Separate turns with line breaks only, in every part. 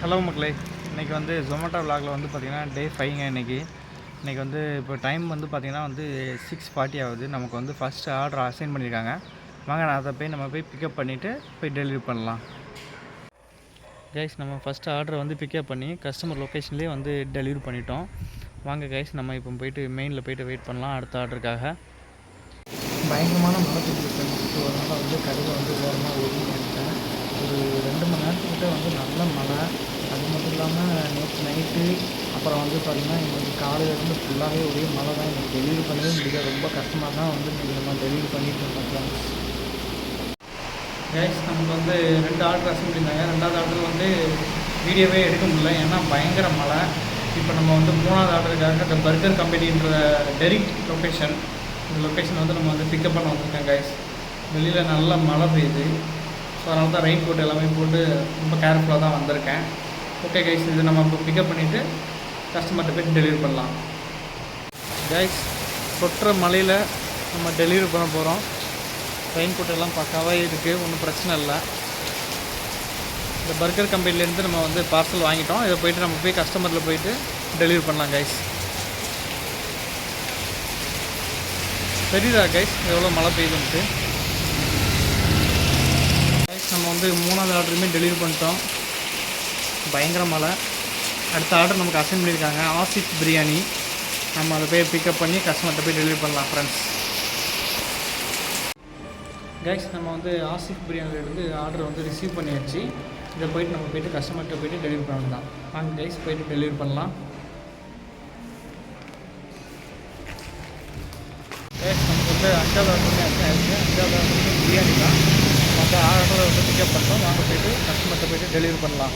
Hello மக்களே, இன்றைக்கி வந்து ஜொமேட்டோ விலாகில் வந்து பார்த்திங்கன்னா டே 5ங்க. இன்றைக்கி வந்து இப்போ டைம் வந்து பார்த்திங்கன்னா வந்து 6:40 ஆகுது. நமக்கு வந்து ஃபஸ்ட்டு ஆர்டர் அசைன் பண்ணியிருக்காங்க. வாங்க நான் அதை போய் நம்ம போய் பிக்கப் பண்ணிவிட்டு போய் டெலிவரி பண்ணலாம். கைஸ், நம்ம ஃபஸ்ட்டு ஆர்டரை வந்து பிக்கப் பண்ணி கஸ்டமர் லொக்கேஷன்லேயே வந்து டெலிவரி பண்ணிட்டோம். வாங்க கைஸ், நம்ம இப்போ போயிட்டு மெயினில் போய்ட்டு வெயிட் பண்ணலாம் அடுத்த ஆர்டருக்காக. பயங்கரமான மழை பெஞ்சிருக்கு. ஸோ அதனால் வந்து கடையில் வந்து ஓரமாக ஒதுங்கி எடுத்தேன். ஒரு 2 மணி நேரத்துக்கிட்ட வந்து நல்ல மழை. அது மட்டும் இல்லாமல் நேற்று நைட்டு அப்புறம் வந்து பார்த்திங்கன்னா இன்றைக்கி காலையிலேருந்து ஃபுல்லாகவே ஒரே மழை தான். இன்றைக்கி டெலிவரி பண்ணவே முடியல. ரொம்ப கஷ்டமாக தான் வந்து இன்றைக்கி நம்ம டெலிவரி பண்ணிட்டு இருக்கோம். கேஸ், நமக்கு வந்து 2 ஆர்டர் அசைன் பண்ணியிருந்தாங்க. 2வது ஆர்டர் வந்து வீடியோவே எடுக்க முடியல, ஏன்னா பயங்கர மழை. இப்போ நம்ம வந்து 3வது ஆர்டருக்காக இந்த பர்கர் கம்பெனின்ற டெரிக் லொக்கேஷன், இந்த லொக்கேஷன் வந்து நம்ம வந்து பிக்கப் பண்ண வந்திருக்கோம். கைஸ், வெளியில் நல்லா மழை பெய்யுது. ஸோ அதனால தான் ரெயின் கோட் எல்லாமே போட்டு ரொம்ப கேர்ஃபுல்லாக தான் வந்திருக்கேன். ஓகே கைஸ், இது நம்ம இப்போ பிக்கப் பண்ணிவிட்டு கஸ்டமர்கிட்ட போய்ட்டு டெலிவரி பண்ணலாம். கைஸ், கொட்டுற மழையில் நம்ம டெலிவரி பண்ண போகிறோம். ரெயின் கோட் எல்லாம் பக்காவாக இருக்குது, ஒன்றும் பிரச்சனை இல்லை. இந்த பர்கர் கம்பெனிலேருந்து நம்ம வந்து பார்சல் வாங்கிட்டோம். இதை போய்ட்டு நம்ம போய் கஸ்டமரில் போய்ட்டு டெலிவரி பண்ணலாம். கைஸ், தெரியுதா கைஸ் எவ்வளோ மழை பெய்யுதுன்ட்டு? கைஸ், நம்ம வந்து 3வது ஆர்டருமே டெலிவரி பண்ணிட்டோம். பயங்கர மழை. அடுத்த ஆர்டர் நமக்கு அசைன் பண்ணியிருக்காங்க, ஆசிஃப் பிரியாணி. நம்ம அதை போய் பிக்கப் பண்ணி கஸ்டமர்கிட்ட போய் டெலிவரி பண்ணலாம் ஃப்ரெண்ட்ஸ். கைஸ், நம்ம வந்து ஆசிஃப் பிரியாணிலேருந்து ஆர்டர் வந்து ரிசீவ் பண்ணியாச்சு. இதை போய்ட்டு நம்ம போய்ட்டு கஸ்டமர்கிட்ட போய்ட்டு டெலிவரி பண்ணலாம். வாங்க கைஸ், போய்ட்டு டெலிவரி பண்ணலாம். கைஸ், நமக்கு வந்து 5வது ஆர்டருமே ஆச்சு. 5வது ஆர்டருமே பிரியாணி தான். அந்த ஆர்டரை வந்து பிக்கப் பண்ணோம். வாங்க போய்ட்டு கஸ்டமர்கிட்ட போய்ட்டு டெலிவரி பண்ணலாம்.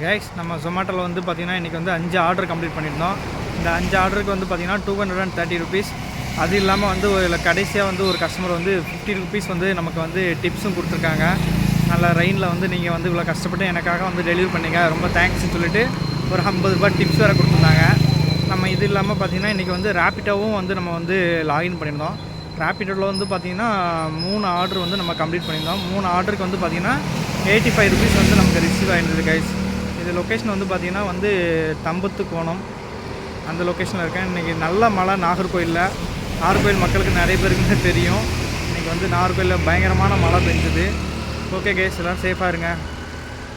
கைஸ், நம்ம ஜொமேட்டோவில் வந்து பார்த்திங்கன்னா இன்றைக்கி வந்து 5 ஆர்டர் கம்ப்ளீட் பண்ணியிருந்தோம். இந்த 5 ஆர்டருக்கு வந்து பார்த்திங்கன்னா 230 rupees. அது இல்லாமல் வந்து ஒரு கடைசியாக வந்து ஒரு கஸ்டமர் வந்து 50 rupees வந்து நமக்கு வந்து டிப்ஸும் கொடுத்துருக்காங்க. நல்ல ரெயினில் வந்து நீங்கள் வந்து இவ்வளோ கஷ்டப்பட்டு எனக்காக வந்து டெலிவரி பண்ணிங்க, ரொம்ப தேங்க்ஸ்னு சொல்லிட்டு ஒரு 50 ரூபாய் டிப்ஸ் வேறு கொடுத்துருந்தாங்க. நம்ம இது இல்லாமல் பார்த்திங்கன்னா இன்றைக்கி வந்து ரேப்பிட்டோவும் வந்து நம்ம வந்து லாகின் பண்ணியிருந்தோம். ரேப்பிட்டோவில் வந்து பார்த்திங்கன்னா 3 ஆர்டர் வந்து நம்ம கம்ப்ளீட் பண்ணியிருந்தோம். 3 ஆர்டருக்கு வந்து பார்த்திங்கன்னா 85 rupees வந்து நமக்கு ரிசீவ் ஆகிருந்தது. கைஸ், இது லொக்கேஷன் வந்து பார்த்திங்கன்னா வந்து தம்பத்து கோணம், அந்த லொக்கேஷனில் இருக்கேன். இன்றைக்கி நல்ல மழை நாகர்கோயில் மக்களுக்கு நிறைய பேருக்கு தெரியும். இன்றைக்கி வந்து நாகர்கோயிலில் பயங்கரமான மழை பெஞ்சுது. ஓகே கைஸ், எல்லோரும் சேஃபாக இருங்க.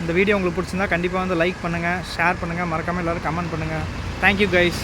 இந்த வீடியோ உங்களுக்கு பிடிச்சிருந்தா கண்டிப்பாக வந்து லைக் பண்ணுங்கள், ஷேர் பண்ணுங்கள், மறக்காமல் எல்லோரும் கமெண்ட் பண்ணுங்கள். Thank you guys.